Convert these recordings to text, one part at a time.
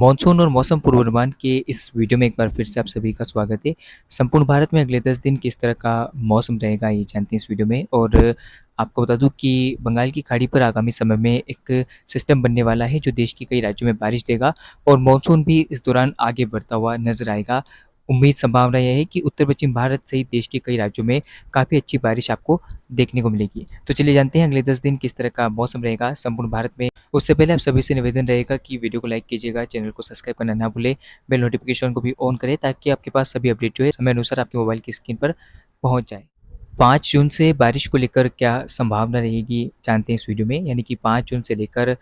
Monsoon और मौसम पूर्वानुमान के इस वीडियो में एक बार फिर से आप सभी का स्वागत है। संपूर्ण भारत में अगले 10 दिन किस तरह का मौसम रहेगा ये जानते हैं इस वीडियो में। और आपको बता दूं कि बंगाल की खाड़ी पर आगामी समय में एक सिस्टम बनने वाला है जो देश के कई राज्यों में बारिश देगा और मानसून भी इस दौरान आगे बढ़ता हुआ नजर आएगा। उम्मीद संभावना यह है कि उत्तर पश्चिम भारत सहित देश के कई राज्यों में काफ़ी अच्छी बारिश आपको देखने को मिलेगी। तो चलिए जानते हैं अगले 10 दिन किस तरह का मौसम रहेगा संपूर्ण भारत में। उससे पहले आप सभी से निवेदन रहेगा कि वीडियो को लाइक कीजिएगा, चैनल को सब्सक्राइब करना ना भूलें, बेल नोटिफिकेशन को भी ऑन करें ताकि आपके पास सभी अपडेट जो है समय अनुसार आपके मोबाइल की स्क्रीन पर पहुंच जाए। 5 जून से बारिश को लेकर क्या संभावना रहेगी जानते हैं इस वीडियो में। यानी कि 5 जून से लेकर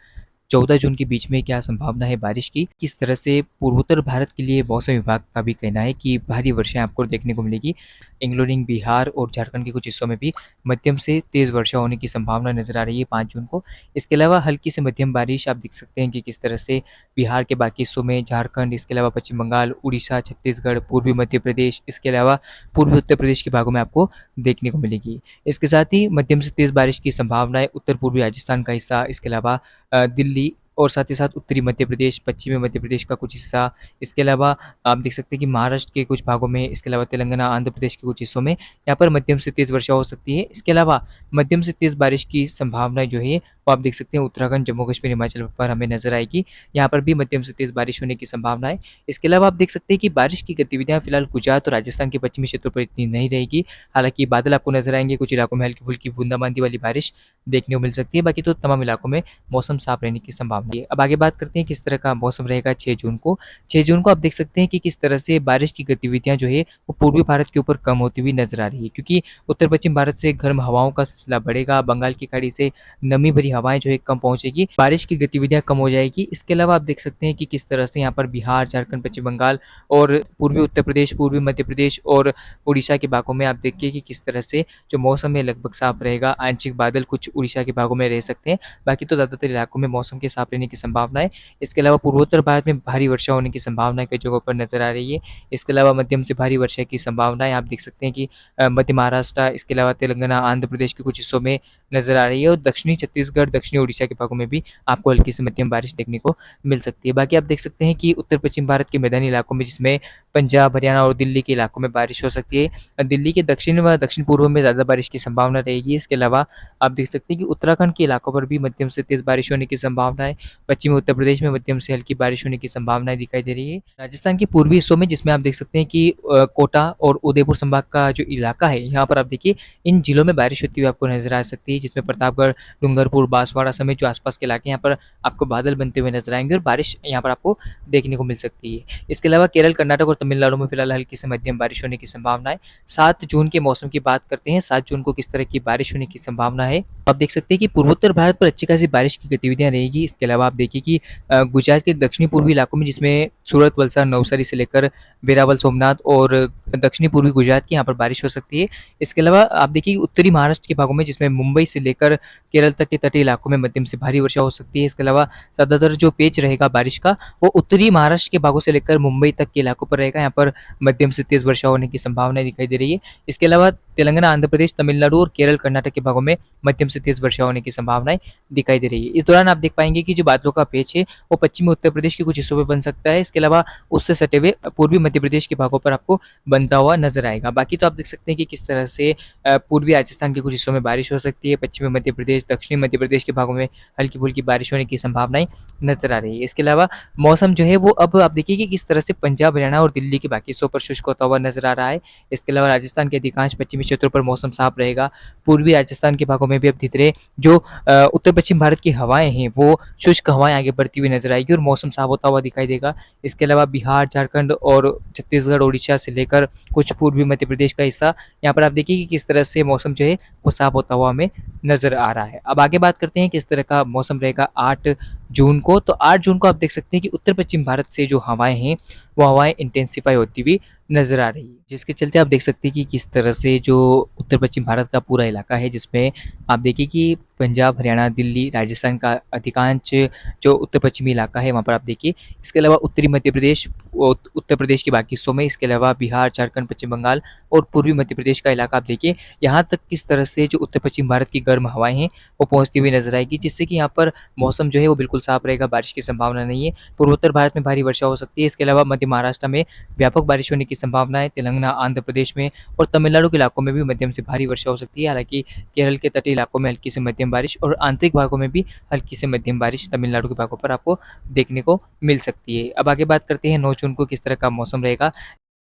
14 जून के बीच में क्या संभावना है बारिश की, किस तरह से पूर्वोत्तर भारत के लिए मौसम विभाग का भी कहना है कि भारी वर्षा आपको देखने को मिलेगी। इंक्लूडिंग बिहार और झारखंड के कुछ हिस्सों में भी मध्यम से तेज़ वर्षा होने की संभावना नजर आ रही है 5 जून को। इसके अलावा हल्की से मध्यम बारिश आप देख सकते हैं कि किस तरह से बिहार के बाकी हिस्सों में, झारखंड, इसके अलावा पश्चिम बंगाल, उड़ीसा, छत्तीसगढ़, पूर्वी मध्य प्रदेश, इसके अलावा पूर्वी उत्तर प्रदेश के भागों में आपको देखने को मिलेगी। इसके साथ ही मध्यम से तेज़ बारिश की संभावना है उत्तर पूर्वी राजस्थान का हिस्सा, इसके अलावा दिल्ली और साथ ही साथ उत्तरी मध्य प्रदेश, पश्चिमी मध्य प्रदेश का कुछ हिस्सा, इसके अलावा आप देख सकते हैं कि महाराष्ट्र के कुछ भागों में, इसके अलावा तेलंगाना, आंध्र प्रदेश के कुछ हिस्सों में यहाँ पर मध्यम से तेज़ वर्षा हो सकती है। इसके अलावा मध्यम से तेज़ बारिश की संभावना जो है वो आप देख सकते हैं उत्तराखंड, जम्मू कश्मीर, हिमाचल पर हमें नजर आएगी। यहाँ पर भी मध्यम से तेज़ बारिश होने की संभावना है। इसके अलावा आप देख सकते हैं कि बारिश की गतिविधियाँ फिलहाल गुजरात और राजस्थान के पश्चिमी क्षेत्रों पर इतनी नहीं रहेगी। हालांकि बादल आपको नजर आएंगे, कुछ इलाकों में हल्की फुल्की बूंदाबांदी वाली बारिश देखने को मिल सकती है। बाकी तो तमाम इलाकों में मौसम साफ रहने की संभावना है। अब आगे बात करते हैं किस तरह का मौसम रहेगा 6 जून को। 6 जून को आप देख सकते हैं कि किस तरह से बारिश की गतिविधियां जो है वो पूर्वी भारत के ऊपर कम होती हुई नजर आ रही है, क्योंकि उत्तर पश्चिम भारत से गर्म हवाओं का सिलसिला बढ़ेगा। बंगाल की खाड़ी से नमी भरी हवाएं जो है कम पहुंचेगी, बारिश की गतिविधियां कम हो जाएगी। इसके अलावा आप देख सकते हैं कि किस तरह से यहाँ पर बिहार, झारखंड, पश्चिम बंगाल और पूर्वी उत्तर प्रदेश, पूर्वी मध्य प्रदेश और उड़ीसा के भागों में आप देखिए कि किस तरह से जो मौसम है लगभग साफ रहेगा। आंशिक बादल कुछ उड़ीसा के भागों में रह सकते हैं, बाकी तो ज़्यादातर इलाकों में मौसम के साफ रहने की संभावना है। इसके अलावा पूर्वोत्तर भारत में भारी वर्षा होने की संभावना कई जगहों पर नजर आ रही है। इसके अलावा मध्यम से भारी वर्षा की संभावनाएं आप देख सकते हैं कि मध्य महाराष्ट्र, इसके अलावा तेलंगाना, आंध्र प्रदेश के कुछ हिस्सों में नजर आ रही है और दक्षिणी छत्तीसगढ़, दक्षिणी उड़ीसा के भागों में भी आपको हल्की से मध्यम बारिश देखने को मिल सकती है। बाकी आप देख सकते हैं कि उत्तर पश्चिम भारत के मैदानी इलाकों में, जिसमें पंजाब, हरियाणा और दिल्ली के इलाकों में बारिश हो सकती है। दिल्ली के दक्षिण व दक्षिण पूर्व में ज़्यादा बारिश की संभावना रहेगी। इसके अलावा आप देख सकते हैं कि उत्तराखंड के इलाकों पर भी मध्यम से तेज़ बारिश होने की संभावना है। पश्चिमी उत्तर प्रदेश में मध्यम से हल्की बारिश होने की संभावनाएं दिखाई दे रही है। राजस्थान के पूर्वी हिस्सों में, जिसमें आप देख सकते हैं कि कोटा और उदयपुर संभाग का जो इलाका है, यहाँ पर आप देखिए इन जिलों में बारिश होती हुई आपको नजर आ सकती है, जिसमें प्रतापगढ़, डूंगरपुर, बांसवाड़ा समेत जो आसपास के इलाके, यहाँ पर आपको बादल बनते हुए नजर आएंगे और बारिश यहाँ पर आपको देखने को मिल सकती है। इसके अलावा केरल, कर्नाटक और तमिलनाडु में फिलहाल हल्की से मध्यम बारिश होने की संभावना है। 7 जून के मौसम की बात करते हैं। 7 जून को किस तरह की बारिश होने की संभावना है, आप देख सकते हैं कि पूर्वोत्तर भारत पर अच्छी खासी बारिश की गतिविधियां रहेगी। इसके अलावा आप देखिए कि गुजरात के दक्षिणी पूर्वी इलाकों में, जिसमें सूरत, वलसाड, नवसारी से लेकर वेरावल, सोमनाथ और दक्षिणी पूर्वी गुजरात की यहाँ पर बारिश हो सकती है। इसके अलावा आप देखिए कि उत्तरी महाराष्ट्र के भागों में, जिसमें मुंबई से लेकर केरल तक के तटीय इलाकों में मध्यम से भारी वर्षा हो सकती है। इसके अलावा ज़्यादातर जो पेच रहेगा बारिश का वो उत्तरी महाराष्ट्र के भागों से लेकर मुंबई तक के इलाकों पर रहेगा। यहाँ पर मध्यम से तेज़ वर्षा होने की संभावना दिखाई दे रही है। इसके अलावा तेलंगाना, आंध्र प्रदेश, तमिलनाडु और केरल, कर्नाटक के भागों में मध्यम से तेज़ वर्षा होने की संभावनाएं दिखाई दे रही है। इस दौरान आप देख पाएंगे कि जो बादलों का पेच है वो पश्चिमी उत्तर प्रदेश के कुछ हिस्सों में बन सकता है। इसके अलावा उससे सटे हुए पूर्वी मध्य प्रदेश के भागों पर आपको बनता हुआ नजर आएगा। बाकी तो आप देख सकते हैं कि किस तरह से पूर्वी राजस्थान के कुछ हिस्सों में बारिश हो सकती है। पश्चिमी मध्य प्रदेश, दक्षिणी मध्य प्रदेश के भागों में हल्की फुल्की बारिश होने की संभावनाएं नजर आ रही है। इसके अलावा मौसम जो है वो अब आप देखिए कि किस तरह से पंजाब, हरियाणा और दिल्ली के बाकी हिस्सों पर शुष्क होता हुआ नजर आ रहा है। इसके अलावा राजस्थान के अधिकांश पश्चिमी क्षेत्रों पर मौसम साफ रहेगा। पूर्वी राजस्थान के भागों में भी अब धीरे धीरे जो उत्तर पश्चिम भारत की हवाएं हैं वो शुष्क हवाएं आगे बढ़ती हुई नजर आएगी और मौसम साफ होता हुआ दिखाई देगा। इसके अलावा बिहार, झारखंड और छत्तीसगढ़, उड़ीसा से लेकर कुछ पूर्वी मध्य प्रदेश का हिस्सा, यहाँ पर आप देखिए कि किस तरह से मौसम जो है वो साफ होता हुआ हमें नजर आ रहा है। अब आगे बात करते हैं किस तरह का मौसम रहेगा 8 जून को। तो 8 जून को आप देख सकते हैं कि उत्तर पश्चिम भारत से जो हवाएं हैं वो हवाएं इंटेंसिफाई होती हुई नजर आ रही है, जिसके चलते आप देख सकते हैं कि किस तरह से जो उत्तर पश्चिम भारत का पूरा इलाका है, जिसमें आप देखिए कि पंजाब, हरियाणा, दिल्ली, राजस्थान का अधिकांश जो उत्तर-पश्चिमी इलाका है वहाँ पर आप देखिए। इसके अलावा उत्तरी मध्य प्रदेश, उत्तर प्रदेश के बाकी हिस्सों में, इसके अलावा बिहार, झारखंड, पश्चिम बंगाल और पूर्वी मध्य प्रदेश का इलाका आप देखिए। यहाँ तक किस तरह से जो उत्तर-पश्चिम भारत की गर्म हवाएँ हैं, वो पहुँचती हुई नज़र आएगी, जिससे कि यहाँ पर मौसम जो है वो बिल्कुल साफ रहेगा, बारिश की संभावना नहीं है। पूर्वोत्तर भारत में भारी वर्षा हो सकती है। इसके अलावा मध्य महाराष्ट्र में व्यापक बारिश होने की संभावना है। तेलंगाना, आंध्र प्रदेश में और तमिलनाडु के इलाकों में भी मध्यम से भारी वर्षा हो सकती है। हालाँकि केरल के तटीय इलाकों में हल्की से मध्यम बारिश और आंतरिक भागों में भी हल्की से मध्यम बारिश तमिलनाडु के भागों पर आपको देखने को मिल सकती है। अब आगे बात करते हैं 9 जून को किस तरह का मौसम रहेगा।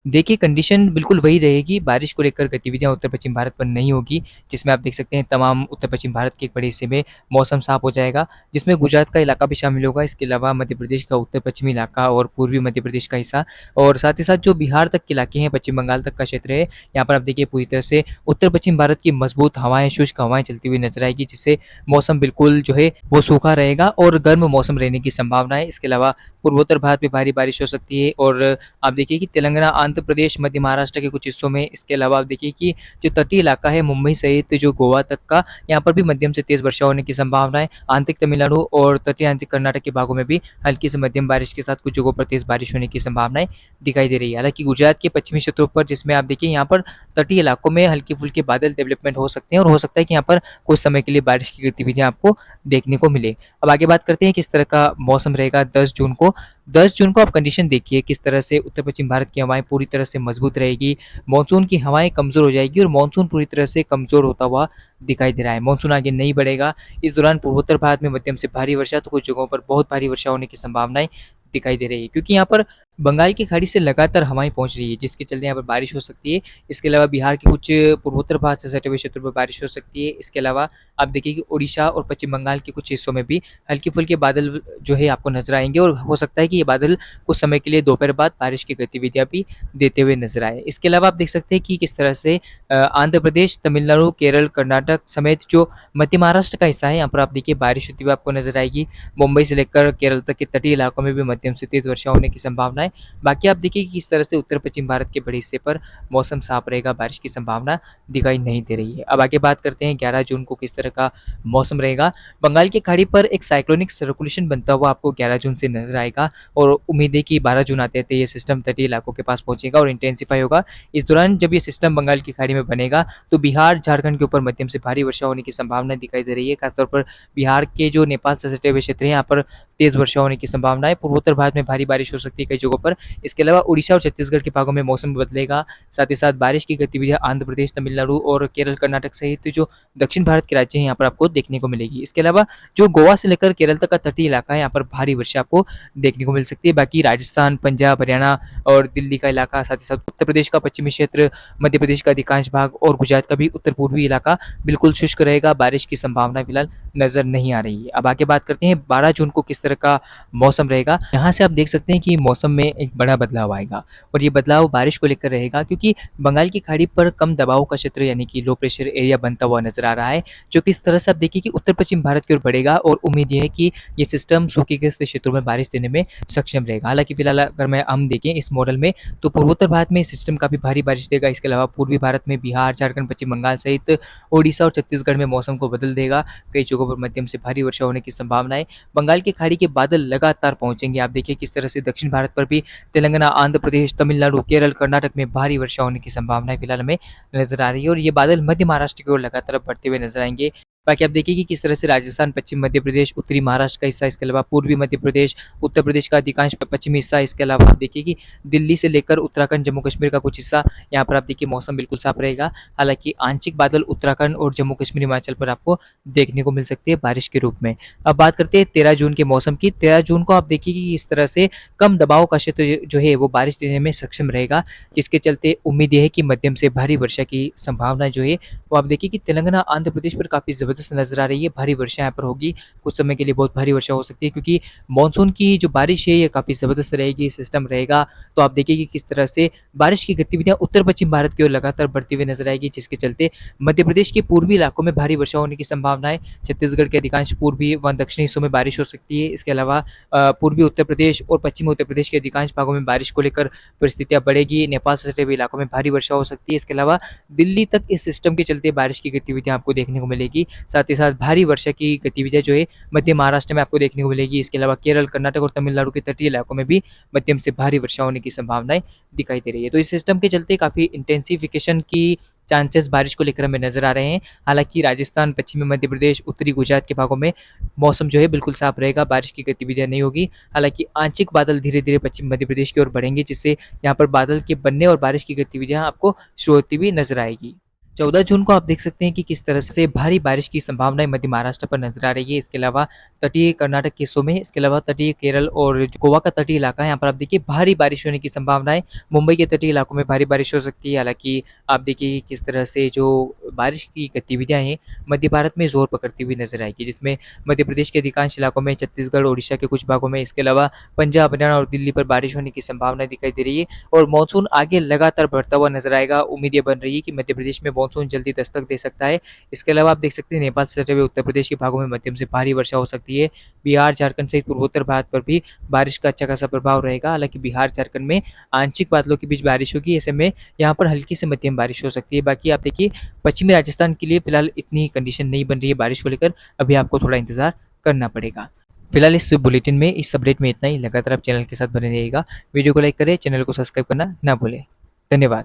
देखिए, कंडीशन बिल्कुल वही रहेगी, बारिश को लेकर गतिविधियाँ उत्तर-पश्चिम भारत पर नहीं होगी, जिसमें आप देख सकते हैं तमाम उत्तर-पश्चिम भारत के एक बड़े हिस्से में मौसम साफ हो जाएगा, जिसमें गुजरात का इलाका भी शामिल होगा, इसके अलावा मध्य प्रदेश का उत्तर-पश्चिमी इलाका और पूर्वी मध्य प्रदेश का हिस्सा और साथ ही साथ जो बिहार तक के इलाके हैं, पश्चिम बंगाल तक का क्षेत्र है, यहाँ पर आप देखिए पूरी तरह से उत्तर-पश्चिम भारत की मजबूत हवाएँ, शुष्क हवाएँ चलती हुई नज़र आएगी, जिससे मौसम बिल्कुल जो है वो सूखा रहेगा और गर्म मौसम रहने की संभावना है। इसके अलावा पूर्वोत्तर भारत में भारी बारिश हो सकती है और आप देखिए कि तेलंगाना, आंध्र प्रदेश, मध्य महाराष्ट्र के कुछ हिस्सों में, इसके अलावा आप देखिए कि जो तटीय इलाका है मुंबई सहित जो गोवा तक का, यहाँ पर भी मध्यम से तेज़ वर्षा होने की संभावना है। आंतरिक तमिलनाडु और तटीय आंतरिक कर्नाटक के भागों में भी हल्की से मध्यम बारिश के साथ कुछ जगहों पर तेज़ बारिश होने की संभावनाएँ दिखाई दे रही है। हालाँकि गुजरात के पश्चिमी क्षेत्रों पर जिसमें आप देखिए यहाँ पर तटीय इलाकों में हल्के-फुल्के बादल डेवलपमेंट हो सकते हैं और हो सकता है कि यहाँ पर कुछ समय के लिए बारिश की गतिविधियाँ आपको देखने को मिले। अब आगे बात करते हैं किस तरह का मौसम रहेगा 10 जून को। 10 जून को आप कंडीशन देखिए किस तरह से उत्तर-पश्चिम भारत की हवाएँ पूरी तरह से मजबूत रहेगी, मानसून की हवाएँ कमज़ोर हो जाएगी और मानसून पूरी तरह से कमज़ोर होता हुआ दिखाई दे रहा है। मानसून आगे नहीं बढ़ेगा। इस दौरान पूर्वोत्तर भारत में मध्यम से भारी वर्षा तो कुछ जगहों पर बहुत भारी वर्षा होने की संभावनाएँ दिखाई दे रही है, क्योंकि यहाँ पर बंगाल की खाड़ी से लगातार हवाएँ पहुँच रही है, जिसके चलते यहाँ पर बारिश हो सकती है। इसके अलावा बिहार के कुछ पूर्वोत्तर भारत से सटे हुए क्षेत्रों पर बारिश हो सकती है। इसके अलावा आप देखिए कि ओडिशा और पश्चिम बंगाल के कुछ हिस्सों में भी हल्के-फुल्के बादल जो है आपको नज़र आएँगे और हो सकता है कि ये बादल कुछ समय के लिए दोपहर बाद बारिश की गतिविधियाँ भी देते हुए नज़र आएँ। इसके अलावा आप देख सकते हैं कि किस तरह से आंध्र प्रदेश, तमिलनाडु, केरल, कर्नाटक समेत जो मध्य महाराष्ट्र का हिस्सा है, यहाँ पर आप देखिए बारिश होती हुई आपको नज़र आएगी। मुंबई से लेकर केरल तक के तटीय इलाकों में भी मध्यम से तेज़ वर्षा होने की संभावना है। बाकी आप देखिए कि किस तरह से उत्तर-पश्चिम भारत के बड़े हिस्से पर मौसम साफ रहेगा, बारिश की संभावना दिखाई नहीं दे रही है। अब आगे बात करते हैं 11 जून को किस तरह का मौसम रहेगा। बंगाल की खाड़ी पर एक साइक्लोनिक सर्कुलेशन बनता हुआ आपको 11 जून से नज़र आएगा और उम्मीद है कि 12 जून आते-आते ये सिस्टम तटीय इलाकों के पास पहुँचेगा और इंटेंसिफ़ाई होगा। इस दौरान जब ये सिस्टम बंगाल की खाड़ी में बनेगा, तो बिहार, झारखंड के ऊपर मध्यम से भारी वर्षा होने की संभावना दिखाई दे रही है। खासतौर पर बिहार के जो नेपाल से सटे हुए क्षेत्र हैं, यहाँ पर तेज़ वर्षा होने की संभावना है। पूर्वोत्तर भारत में भारी बारिश हो सकती है कई जगहों पर। इसके अलावा उड़ीसा और छत्तीसगढ़ के भागों में मौसम बदलेगा। साथ ही साथ बारिश की गतिविधियाँ आंध्र प्रदेश, तमिलनाडु और केरल, कर्नाटक सहित जो दक्षिण भारत के राज्य हैं, यहाँ पर आपको देखने को मिलेगी। इसके अलावा जो गोवा से लेकर केरल तक का तटीय इलाका है, यहाँ पर भारी वर्षा आपको देखने को मिल सकती है। बाकी राजस्थान, पंजाब, हरियाणा और दिल्ली का इलाका, साथ ही साथ उत्तर प्रदेश का पश्चिमी क्षेत्र, मध्य प्रदेश का अधिकांश भाग और गुजरात का भी उत्तर-पूर्वी इलाका बिल्कुल शुष्क रहेगा। बारिश की संभावना फिलहाल नज़र नहीं आ रही है। अब आगे बात करते हैं 12 जून को किस तरह का मौसम रहेगा। यहाँ से आप देख सकते हैं कि मौसम में एक बड़ा बदलाव आएगा और ये बदलाव बारिश को लेकर रहेगा, क्योंकि बंगाल की खाड़ी पर कम दबाव का क्षेत्र यानी कि लो प्रेशर एरिया बनता हुआ नज़र आ रहा है, जो कि इस तरह से आप देखिए कि उत्तर-पश्चिम भारत की ओर बढ़ेगा और उम्मीद ये है कि ये सिस्टम सूखेग्रस्त क्षेत्रों में बारिश देने में सक्षम रहेगा। हालाँकि फिलहाल अगर हम देखें इस मॉडल में, तो पूर्वोत्तर भारत में सिस्टम काफ़ी भारी बारिश देगा। इसके अलावा पूर्वी भारत में बिहार, झारखंड, पश्चिम बंगाल सहित ओडिशा और छत्तीसगढ़ में मौसम को बदल देगा। कई जगहों पर मध्यम से भारी वर्षा होने की संभावना है। बंगाल की खाड़ी के बादल लगातार पहुंचेंगे। आप देखिए किस तरह से दक्षिण भारत पर भी तेलंगाना, आंध्र प्रदेश, तमिलनाडु, केरल, कर्नाटक में भारी वर्षा होने की संभावना फिलहाल हमें नजर आ रही है और ये बादल मध्य महाराष्ट्र की ओर लगातार बढ़ते हुए नजर आएंगे। बाकी आप देखिए कि किस तरह से राजस्थान, पश्चिम मध्य प्रदेश, उत्तरी महाराष्ट्र का हिस्सा, इसके अलावा पूर्वी मध्य प्रदेश, उत्तर प्रदेश का अधिकांश पश्चिमी हिस्सा, इसके अलावा आप देखिए कि दिल्ली से लेकर उत्तराखंड, जम्मू कश्मीर का कुछ हिस्सा, यहाँ पर आप देखिए मौसम बिल्कुल साफ रहेगा। हालांकि आंशिक बादल उत्तराखंड और जम्मू कश्मीर, हिमाचल पर आपको देखने को मिल सकती है बारिश के रूप में। अब बात करते हैं 13 जून के मौसम की। 13 जून को आप देखिए कि इस तरह से कम दबाव का क्षेत्र जो है वो बारिश देने में सक्षम रहेगा, जिसके चलते उम्मीद ये है कि मध्यम से भारी वर्षा की संभावना जो है वो आप देखिए कि तेलंगाना, आंध्र प्रदेश पर काफ़ी ज़बरदस्त नज़र आ रही है। भारी वर्षा यहाँ पर होगी, कुछ समय के लिए बहुत भारी वर्षा हो सकती है, क्योंकि मानसून की जो बारिश है ये काफ़ी ज़बरदस्त रहेगी, सिस्टम रहेगा। तो आप देखिए कि किस तरह से बारिश की गतिविधियाँ उत्तर पश्चिम भारत की ओर लगातार बढ़ती हुई नजर आएगी, जिसके चलते मध्य प्रदेश के पूर्वी इलाकों में भारी वर्षा होने की संभावना है। छत्तीसगढ़ के अधिकांश पूर्वी व दक्षिणी हिस्सों में बारिश हो सकती है। इसके अलावा पूर्वी उत्तर प्रदेश और पश्चिमी उत्तर प्रदेश के अधिकांश भागों में बारिश को लेकर परिस्थितियाँ बढ़ेगी। नेपाल से सटे हुए इलाकों में भारी वर्षा हो सकती है। इसके अलावा दिल्ली तक इस सिस्टम के चलते बारिश की गतिविधियाँ आपको देखने को मिलेगी। साथ ही साथ भारी वर्षा की गतिविधियाँ जो है मध्य महाराष्ट्र में आपको देखने को मिलेगी। इसके अलावा केरल, कर्नाटक और तमिलनाडु के तटीय इलाकों में भी मध्यम से भारी वर्षा होने की संभावनाएँ दिखाई दे रही है। तो इस सिस्टम के चलते काफ़ी इंटेंसिफिकेशन की चांसेस बारिश को लेकर हमें नज़र आ रहे हैं। हालाँकि राजस्थान, पश्चिमी मध्य प्रदेश, उत्तरी गुजरात के भागों में मौसम जो है बिल्कुल साफ रहेगा, बारिश की गतिविधियाँ नहीं होगी। हालाँकि आंशिक बादल धीरे-धीरे पश्चिम मध्य प्रदेश की ओर बढ़ेंगे, जिससे यहाँ पर बादल के बनने और बारिश की गतिविधियाँ आपको शुरू होती हुई नज़र आएगी। 14 जून को आप देख सकते हैं कि किस तरह से भारी बारिश की संभावनाएँ मध्य महाराष्ट्र पर नज़र आ रही है। इसके अलावा तटीय कर्नाटक के हिस्सों में, इसके अलावा तटीय केरल और जो गोवा का तटीय इलाका है, यहाँ पर आप देखिए भारी बारिश होने की संभावनाएँ। मुंबई के तटीय इलाकों में भारी बारिश हो सकती है। हालाँकि आप देखिए कि किस तरह से जो बारिश की गतिविधियाँ हैं, मध्य भारत में ज़ोर पकड़ती हुई नज़र आएगी, जिसमें मध्य प्रदेश के अधिकांश इलाकों में, छत्तीसगढ़, ओडिशा के कुछ भागों में, इसके अलावा पंजाब, हरियाणा और दिल्ली पर बारिश होने की संभावना दिखाई दे रही है और मानसून आगे लगातार बढ़ता हुआ नज़र आएगा। उम्मीद ये बन रही है कि मध्य प्रदेश में मानसून जल्दी दस्तक दे सकता है। इसके अलावा आप देख सकते हैं नेपाल से सटे हुए उत्तर प्रदेश के भागों में मध्यम से भारी वर्षा हो सकती है। बिहार, झारखंड सहित पूर्वोत्तर भारत पर भी बारिश का अच्छा खासा प्रभाव रहेगा। हालाँकि बिहार, झारखंड में आंशिक बादलों के बीच बारिश होगी, ऐसे में यहाँ पर हल्की से मध्यम बारिश हो सकती है। बाकी आप देखिए पश्चिमी राजस्थान के लिए फिलहाल इतनी कंडीशन नहीं बन रही है बारिश को लेकर, अभी आपको थोड़ा इंतज़ार करना पड़ेगा। फिलहाल इस बुलेटिन में, इस अपडेट में इतना ही। लगातार आप चैनल के साथ बने रहिएगा। वीडियो को लाइक करें, चैनल को सब्सक्राइब करना ना भूलें। धन्यवाद।